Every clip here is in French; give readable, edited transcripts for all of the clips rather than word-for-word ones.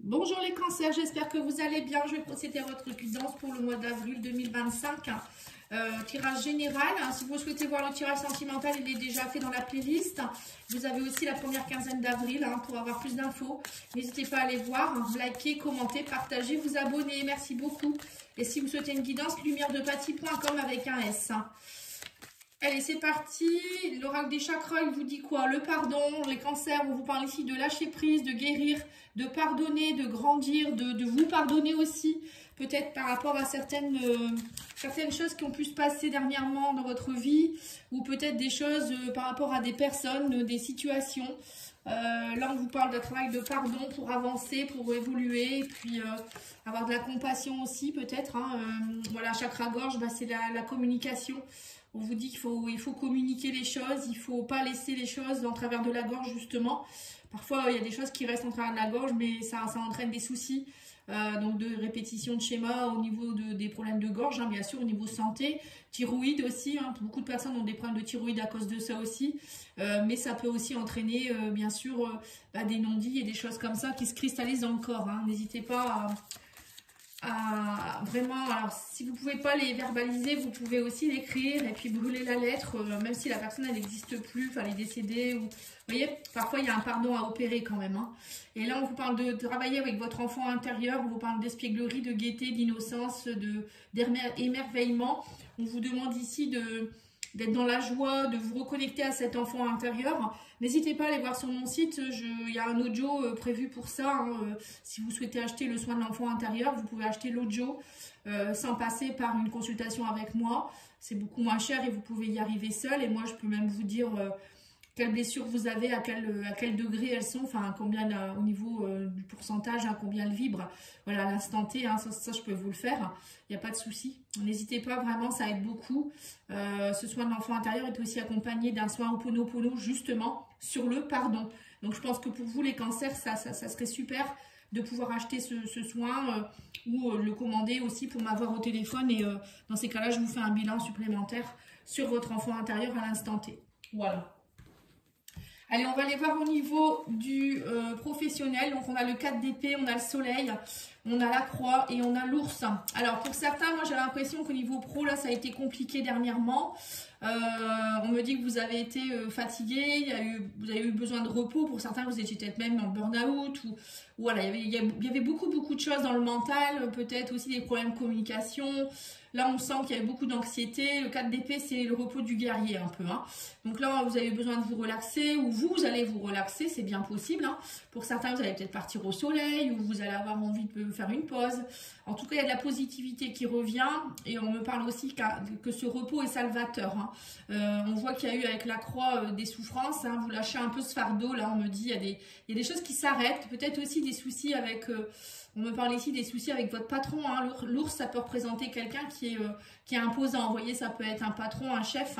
Bonjour les cancers, j'espère que vous allez bien. Je vais procéder à votre guidance pour le mois d'avril 2025. Tirage général. Si vous souhaitez voir le tirage sentimental, il est déjà fait dans la playlist. Vous avez aussi la première quinzaine d'avril pour avoir plus d'infos. N'hésitez pas à aller voir, liker, commenter, partager, vous abonner. Merci beaucoup. Et si vous souhaitez une guidance, lumièredepaty.com avec un S. Allez, c'est parti. L'oracle des chakras, il vous dit quoi? Le pardon, les cancers, on vous parle ici de lâcher prise, de guérir, de pardonner, de grandir, de vous pardonner aussi. Peut-être par rapport à certaines choses qui ont pu se passer dernièrement dans votre vie, ou peut-être des choses par rapport à des personnes, des situations. Là, on vous parle d'un travail de pardon pour avancer, pour évoluer, et puis avoir de la compassion aussi peut-être. Voilà, chakra-gorge, c'est la communication. On vous dit qu'il faut communiquer les choses, il ne faut pas laisser les choses en travers de la gorge justement. Parfois, il y a des choses qui restent en travers de la gorge, mais ça entraîne des soucis. Donc de répétition de schéma au niveau des problèmes de gorge, bien sûr, au niveau santé, thyroïde aussi, beaucoup de personnes ont des problèmes de thyroïde à cause de ça aussi, mais ça peut aussi entraîner bien sûr des non-dits et des choses comme ça qui se cristallisent dans le corps. N'hésitez pas à vraiment, alors si vous ne pouvez pas les verbaliser, vous pouvez aussi l'écrire et puis brûler la lettre, même si la personne elle n'existe plus, elle est décédée, ou, vous voyez, parfois il y a un pardon à opérer quand même. Et là on vous parle de travailler avec votre enfant intérieur, on vous parle d'espièglerie, de gaieté, d'innocence, d'émerveillement. On vous demande ici d'être dans la joie, de vous reconnecter à cet enfant intérieur. N'hésitez pas à aller voir sur mon site, il y a un audio prévu pour ça. Si vous souhaitez acheter le soin de l'enfant intérieur, vous pouvez acheter l'audio sans passer par une consultation avec moi. C'est beaucoup moins cher et vous pouvez y arriver seul. Et moi, je peux même vous dire quelles blessures vous avez, à quel degré elles sont, enfin combien au niveau du pourcentage, combien elles vibrent. Voilà, à l'instant T, ça je peux vous le faire, il n'y a pas de souci. N'hésitez pas, vraiment, ça aide beaucoup. Ce soin de l'enfant intérieur est aussi accompagné d'un soin Ho'oponopono, justement, sur le pardon. Donc je pense que pour vous, les cancers, ça serait super de pouvoir acheter ce soin ou le commander aussi pour m'avoir au téléphone. Et dans ces cas-là, je vous fais un bilan supplémentaire sur votre enfant intérieur à l'instant T. Voilà. Allez, on va aller voir au niveau du professionnel. Donc, on a le 4 d'épée, on a le soleil, on a la croix et on a l'ours. Alors, pour certains, moi, j'ai l'impression qu'au niveau pro, là, ça a été compliqué dernièrement. On me dit que vous avez été fatigué, vous avez eu besoin de repos. Pour certains, vous étiez peut-être même en burn-out. Voilà, il y avait beaucoup de choses dans le mental, peut-être aussi des problèmes de communication. Là, on sent qu'il y a beaucoup d'anxiété. Le 4 d'épée, c'est le repos du guerrier un peu. Donc là, vous avez besoin de vous relaxer, ou vous allez vous relaxer, c'est bien possible. Pour certains, vous allez peut-être partir au soleil, ou vous allez avoir envie de faire une pause. En tout cas, il y a de la positivité qui revient, et on me parle aussi que ce repos est salvateur. On voit qu'il y a eu avec la croix des souffrances. Vous lâchez un peu ce fardeau. Là, on me dit il y a des choses qui s'arrêtent. Peut-être aussi des soucis avec... on me parle ici des soucis avec votre patron. L'ours, ça peut représenter quelqu'un qui est imposant. Vous voyez, ça peut être un patron, un chef,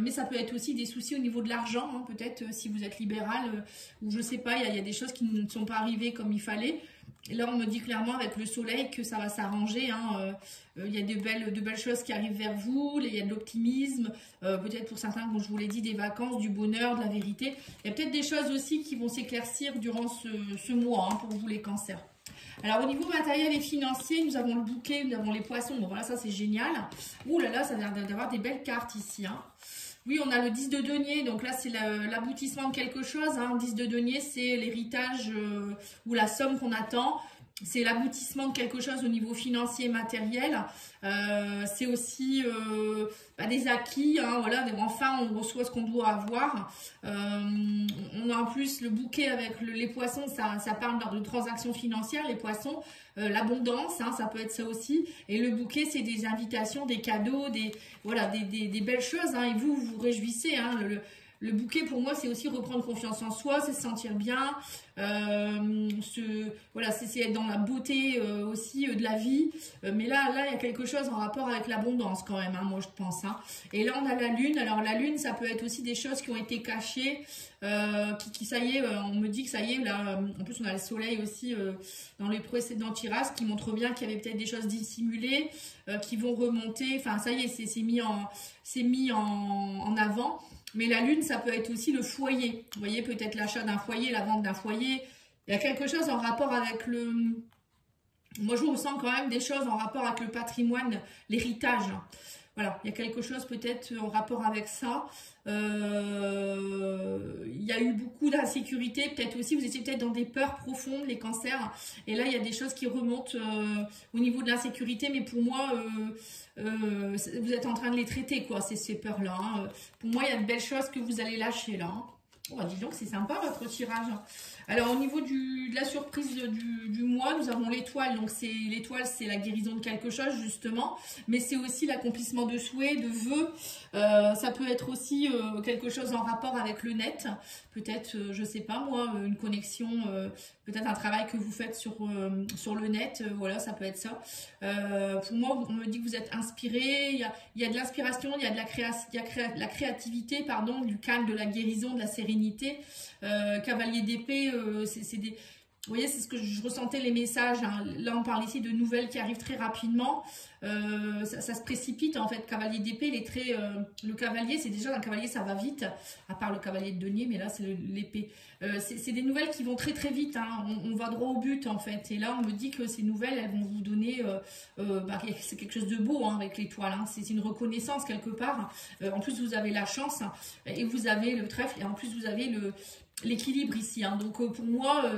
mais ça peut être aussi des soucis au niveau de l'argent. Peut-être si vous êtes libéral, ou je sais pas, il y a des choses qui ne sont pas arrivées comme il fallait. Et là, on me dit clairement avec le soleil que ça va s'arranger. Il y a de belles choses qui arrivent vers vous. Il y a de l'optimisme. Peut-être pour certains, comme je vous l'ai dit, des vacances, du bonheur, de la vérité. Il y a peut-être des choses aussi qui vont s'éclaircir durant ce mois pour vous les cancers. Alors au niveau matériel et financier, nous avons le bouquet, nous avons les poissons. Bon voilà, ça c'est génial. Ouh là là, ça a l'air d'avoir des belles cartes ici. Oui, on a le 10 de denier, donc là c'est l'aboutissement de quelque chose. 10 de denier, c'est l'héritage ou la somme qu'on attend. C'est l'aboutissement de quelque chose au niveau financier et matériel. C'est aussi des acquis. Voilà, enfin, on reçoit ce qu'on doit avoir. On a en plus le bouquet avec les poissons. Ça parle de transactions financières, les poissons. L'abondance, ça peut être ça aussi. Et le bouquet, c'est des invitations, des cadeaux, des belles choses. Et vous vous réjouissez. Le bouquet, pour moi, c'est aussi reprendre confiance en soi, c'est se sentir bien, c'est être dans la beauté aussi de la vie. Mais là, il y a quelque chose en rapport avec l'abondance quand même, moi je pense. Et là, on a la lune. Alors la lune, ça peut être aussi des choses qui ont été cachées, ça y est, on me dit que ça y est, là, en plus on a le soleil aussi dans les précédents tirages qui montrent bien qu'il y avait peut-être des choses dissimulées qui vont remonter. Enfin, ça y est, c'est mis en avant. Mais la lune, ça peut être aussi le foyer. Vous voyez, peut-être l'achat d'un foyer, la vente d'un foyer. Il y a quelque chose en rapport avec le... Moi, je ressens quand même des choses en rapport avec le patrimoine, l'héritage. Voilà, il y a quelque chose peut-être en rapport avec ça. Il y a eu beaucoup d'insécurité, peut-être aussi, vous étiez peut-être dans des peurs profondes, les cancers. Et là, il y a des choses qui remontent au niveau de l'insécurité, mais pour moi, vous êtes en train de les traiter, quoi, ces peurs-là. Hein. Pour moi, il y a de belles choses que vous allez lâcher, là. Hein. Oh, dis donc, c'est sympa votre tirage. Alors, au niveau de la surprise du mois, nous avons l'étoile. Donc, l'étoile, c'est la guérison de quelque chose, justement. Mais c'est aussi l'accomplissement de souhaits, de vœux. Ça peut être aussi quelque chose en rapport avec le net. Peut-être, je sais pas moi, une connexion, peut-être un travail que vous faites sur le net. Voilà, ça peut être ça. Pour moi, on me dit que vous êtes inspiré. Il y a de l'inspiration, il y a de la créativité, pardon, du calme, de la guérison, de la sérénité. Cavalier d'épée, c'est des... Vous voyez, c'est ce que je ressentais les messages. Hein. Là, on parle ici de nouvelles qui arrivent très rapidement. Ça se précipite, en fait. Cavalier d'épée, le cavalier, c'est déjà un cavalier, ça va vite. À part le cavalier de denier, mais là, c'est l'épée. C'est des nouvelles qui vont très, très vite. Hein. On va droit au but, en fait. Et là, on me dit que ces nouvelles, elles vont vous donner... c'est quelque chose de beau, hein, avec l'étoile. Hein. C'est une reconnaissance, quelque part. En plus, vous avez la chance. Hein, et vous avez le trèfle. Et en plus, vous avez l'équilibre ici, hein. Donc pour moi,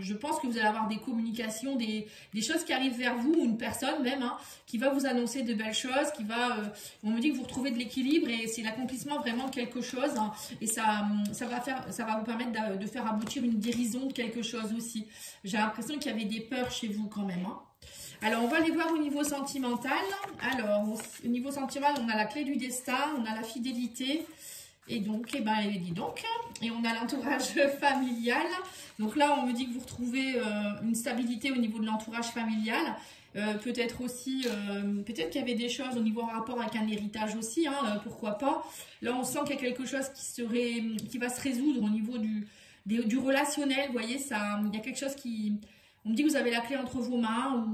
je pense que vous allez avoir des communications, des choses qui arrivent vers vous, ou une personne même, hein, qui va vous annoncer de belles choses, on me dit que vous retrouvez de l'équilibre et c'est l'accomplissement vraiment de quelque chose, hein, et ça va vous permettre de faire aboutir une guérison de quelque chose aussi. J'ai l'impression qu'il y avait des peurs chez vous quand même, hein. Alors, on va aller voir au niveau sentimental. Alors, au niveau sentimental, on a la clé du destin, on a la fidélité. Et donc, dis donc, et on a l'entourage familial. Donc là, on me dit que vous retrouvez une stabilité au niveau de l'entourage familial. Peut-être aussi, peut-être qu'il y avait des choses au niveau en rapport avec un héritage aussi, hein, pourquoi pas. Là, on sent qu'il y a quelque chose qui va se résoudre au niveau du relationnel. Vous voyez, il y a quelque chose qui... On me dit que vous avez la clé entre vos mains.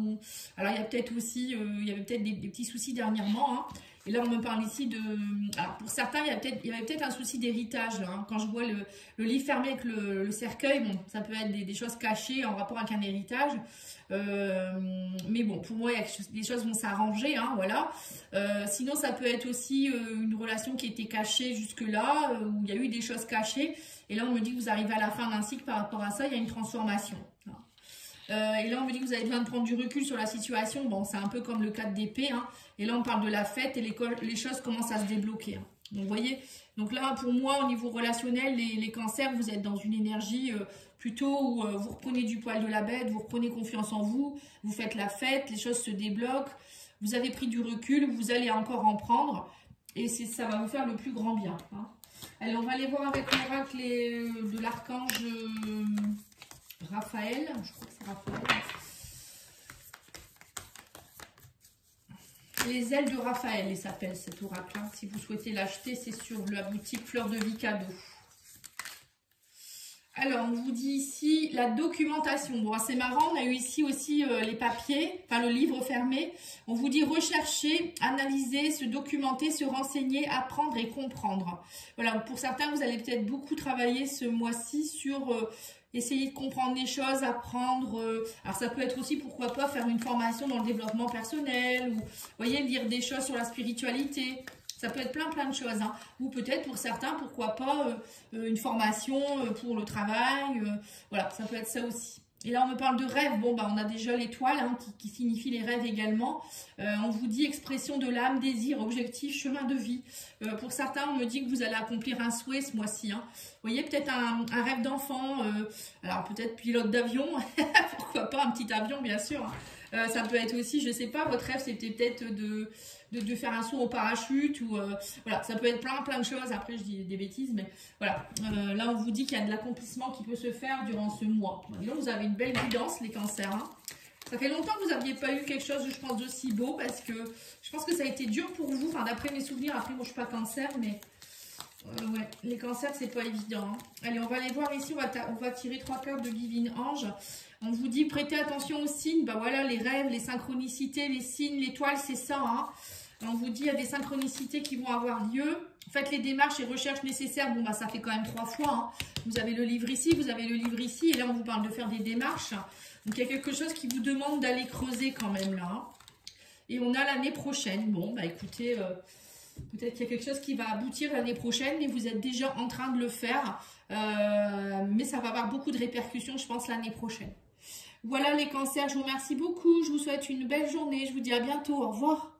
Alors, il y a peut-être aussi, il y avait peut-être des petits soucis dernièrement, hein. Et là, on me parle ici de... Alors, pour certains, il y avait peut-être un souci d'héritage. Hein. Quand je vois le livre fermé avec le cercueil, bon, ça peut être des choses cachées en rapport avec un héritage. Mais bon, pour moi, les choses vont s'arranger. Hein, voilà. Sinon, ça peut être aussi une relation qui était cachée jusque-là, où il y a eu des choses cachées. Et là, on me dit que vous arrivez à la fin d'un cycle par rapport à ça, il y a une transformation. Et là, on me dit que vous avez besoin de prendre du recul sur la situation. Bon, c'est un peu comme le 4 d'épée. Hein. Et là, on parle de la fête et les choses commencent à se débloquer. Hein. Donc, vous voyez, donc là, pour moi, au niveau relationnel, les cancers, vous êtes dans une énergie plutôt où vous reprenez du poil de la bête, vous reprenez confiance en vous, vous faites la fête, les choses se débloquent, vous avez pris du recul, vous allez encore en prendre. Et ça va vous faire le plus grand bien. Hein. Allez, on va aller voir avec l'oracle de l'archange... Raphaël, je crois que c'est Raphaël. Les ailes de Raphaël, il s'appelle cet oracle. Hein. Si vous souhaitez l'acheter, c'est sur la boutique Fleur de Vie Cadeau. Alors, on vous dit ici la documentation. Bon, c'est marrant, on a eu ici aussi les papiers, enfin le livre fermé. On vous dit rechercher, analyser, se documenter, se renseigner, apprendre et comprendre. Voilà, pour certains, vous allez peut-être beaucoup travailler ce mois-ci sur... essayer de comprendre les choses, apprendre. Alors, ça peut être aussi, pourquoi pas, faire une formation dans le développement personnel. Ou, vous voyez, lire des choses sur la spiritualité. Ça peut être plein de choses. Hein. Ou peut-être, pour certains, pourquoi pas, une formation pour le travail. Voilà, ça peut être ça aussi. Et là, on me parle de rêve. Bon, on a déjà l'étoile hein, qui signifie les rêves également. On vous dit expression de l'âme, désir, objectif, chemin de vie. Pour certains, on me dit que vous allez accomplir un souhait ce mois-ci. Hein. Vous voyez, peut-être un rêve d'enfant. Alors, peut-être pilote d'avion. Pourquoi pas, un petit avion, bien sûr. Hein. Ça peut être aussi, je ne sais pas, votre rêve, c'était peut-être de faire un saut au parachute. Ou voilà, ça peut être plein de choses. Après, je dis des bêtises, mais voilà. Là, on vous dit qu'il y a de l'accomplissement qui peut se faire durant ce mois. Donc, vous avez une belle guidance, les cancers. Hein. Ça fait longtemps que vous n'aviez pas eu quelque chose, je pense, d'aussi beau, parce que je pense que ça a été dur pour vous. Enfin, d'après mes souvenirs, après, moi, je ne suis pas cancer, mais ouais, les cancers, c'est pas évident. Hein. Allez, on va aller voir ici, on va tirer 3 cartes de Divine Ange. On vous dit, prêtez attention aux signes. Bah voilà, les rêves, les synchronicités, les signes, l'étoile, c'est ça. Hein. On vous dit il y a des synchronicités qui vont avoir lieu. Faites les démarches et recherches nécessaires. Bon, bah, ça fait quand même 3 fois. Hein. Vous avez le livre ici, vous avez le livre ici. Et là, on vous parle de faire des démarches. Donc, il y a quelque chose qui vous demande d'aller creuser quand même là. Et on a l'année prochaine. Bon, bah écoutez, peut-être qu'il y a quelque chose qui va aboutir l'année prochaine. Mais vous êtes déjà en train de le faire. Mais ça va avoir beaucoup de répercussions, je pense, l'année prochaine. Voilà les cancers. Je vous remercie beaucoup. Je vous souhaite une belle journée. Je vous dis à bientôt. Au revoir.